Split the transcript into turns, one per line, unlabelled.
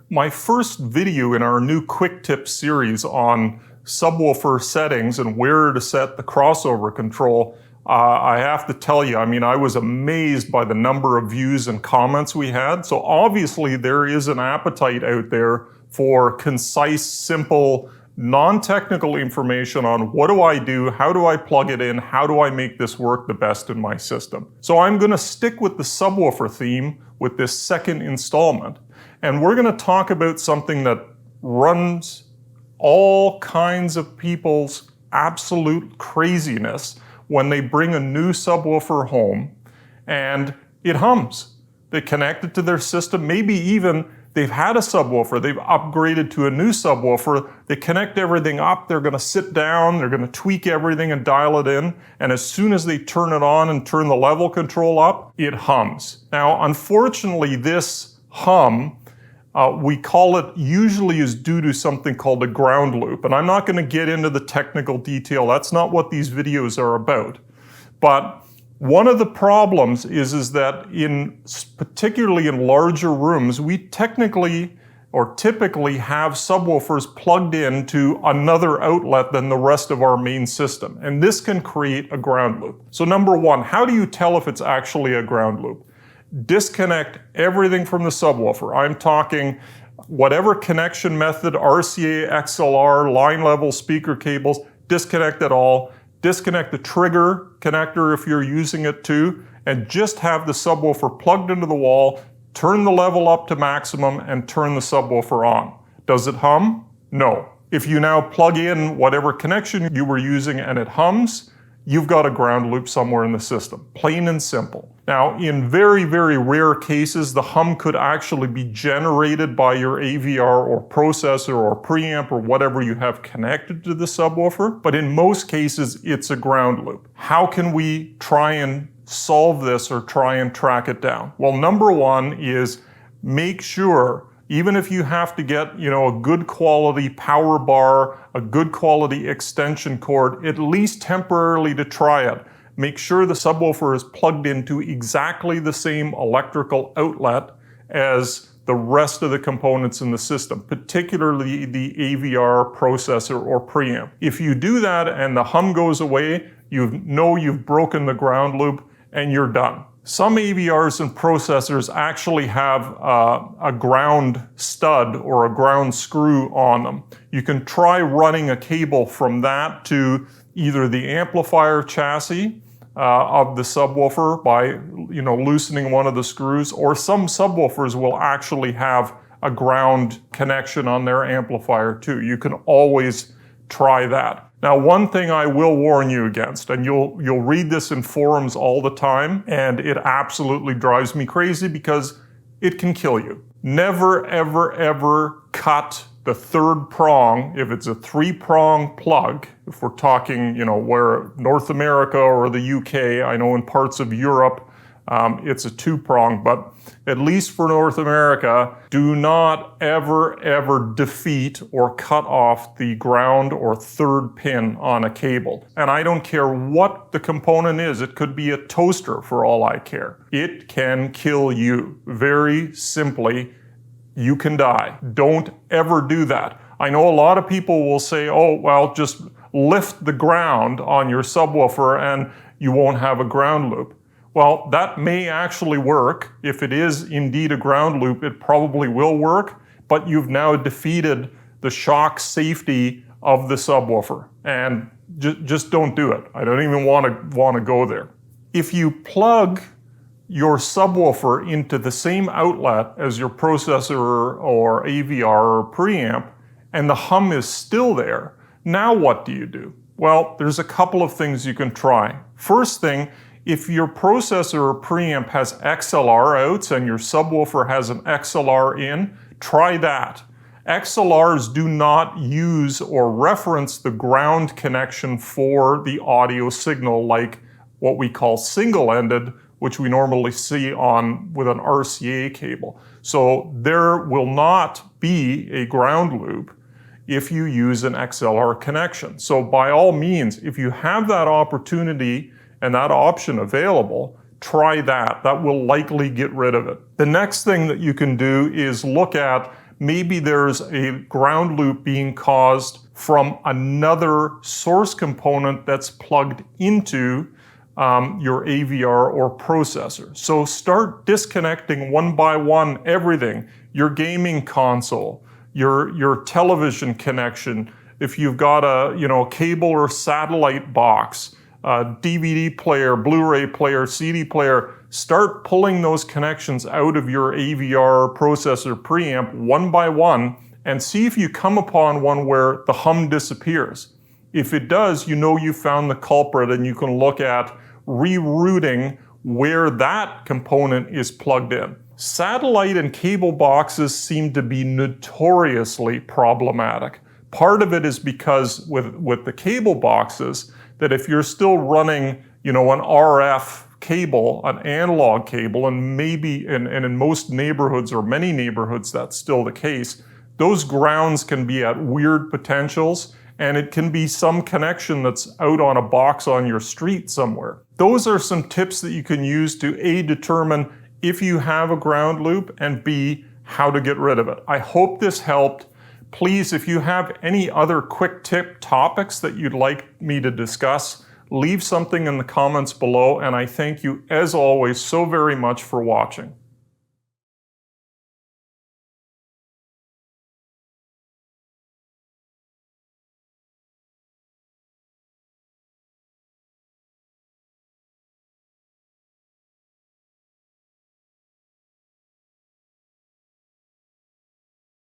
My first video in our new quick tip series on subwoofer settings and where to set the crossover control, I have to tell you, I was amazed by the number of views and comments we had. So obviously there is an appetite out there for concise, simple, non-technical information on what do I do, how do I plug it in, how do I make this work the best in my system. So I'm going to stick with the subwoofer theme with this second installment. And we're going to talk about something that runs all kinds of people's absolute craziness when they bring a new subwoofer home and it hums. They connect it to their system, maybe even they've had a subwoofer, they've upgraded to a new subwoofer, they connect everything up, they're going to sit down, they're going to tweak everything and dial it in, and as soon as they turn it on and turn the level control up, it hums. Now, unfortunately, this hum, we call it, usually is due to something called a ground loop. And I'm not going to get into the technical detail. That's not what these videos are about. But one of the problems is that particularly in larger rooms, we technically or typically have subwoofers plugged into another outlet than the rest of our main system. And this can create a ground loop. So number one, how do you tell if it's actually a ground loop? Disconnect everything from the subwoofer. I'm talking whatever connection method, RCA, XLR, line level speaker cables, disconnect it all. Disconnect the trigger connector if you're using it too, and just have the subwoofer plugged into the wall, turn the level up to maximum, and turn the subwoofer on. Does it hum? No. If you now plug in whatever connection you were using and it hums, you've got a ground loop somewhere in the system. Plain and simple. Now, in very, very rare cases, the hum could actually be generated by your AVR or processor or preamp or whatever you have connected to the subwoofer, but in most cases, it's a ground loop. How can we try and solve this or try and track it down? Well, number one is make sure, even if you have to get, a good quality power bar, a good quality extension cord, at least temporarily to try it, make sure the subwoofer is plugged into exactly the same electrical outlet as the rest of the components in the system, particularly the AVR, processor, or preamp. If you do that and the hum goes away, you know you've broken the ground loop and you're done. Some AVRs and processors actually have a ground stud or a ground screw on them. You can try running a cable from that to either the amplifier chassis of the subwoofer by loosening one of the screws, or some subwoofers will actually have a ground connection on their amplifier too. You can always try that. Now, one thing I will warn you against, and you'll read this in forums all the time, and it absolutely drives me crazy because it can kill you. Never, ever, ever cut the third prong if it's a 3-prong plug. If we're talking, where North America or the UK, I know in parts of Europe, it's a 2-prong, but at least for North America, do not ever, ever defeat or cut off the ground or third pin on a cable. And I don't care what the component is. It could be a toaster for all I care. It can kill you. Very simply, you can die. Don't ever do that. I know a lot of people will say, oh, well, just lift the ground on your subwoofer and you won't have a ground loop. Well, that may actually work. If it is indeed a ground loop, it probably will work, but you've now defeated the shock safety of the subwoofer. And just don't do it. I don't even want to go there. If you plug your subwoofer into the same outlet as your processor or AVR or preamp, and the hum is still there, now what do you do? Well, there's a couple of things you can try. First thing, if your processor or preamp has XLR outs and your subwoofer has an XLR in, try that. XLRs do not use or reference the ground connection for the audio signal like what we call single-ended, which we normally see with an RCA cable. So there will not be a ground loop if you use an XLR connection. So by all means, if you have that opportunity and that option available, try that. That will likely get rid of it. The next thing that you can do is look at maybe there's a ground loop being caused from another source component that's plugged into your AVR or processor. So start disconnecting one by one everything. Your gaming console, your television connection, if you've got a cable or satellite box, DVD player, Blu-ray player, CD player, start pulling those connections out of your AVR processor preamp one by one and see if you come upon one where the hum disappears. If it does, you know you found the culprit and you can look at rerouting where that component is plugged in. Satellite and cable boxes seem to be notoriously problematic. Part of it is because with the cable boxes, that if you're still running, an RF cable, an analog cable, and maybe, and in most neighborhoods or many neighborhoods that's still the case, those grounds can be at weird potentials, and it can be some connection that's out on a box on your street somewhere. Those are some tips that you can use to A, determine if you have a ground loop, and B, how to get rid of it. I hope this helped. Please, if you have any other quick tip topics that you'd like me to discuss, leave something in the comments below, and I thank you as always so very much for watching.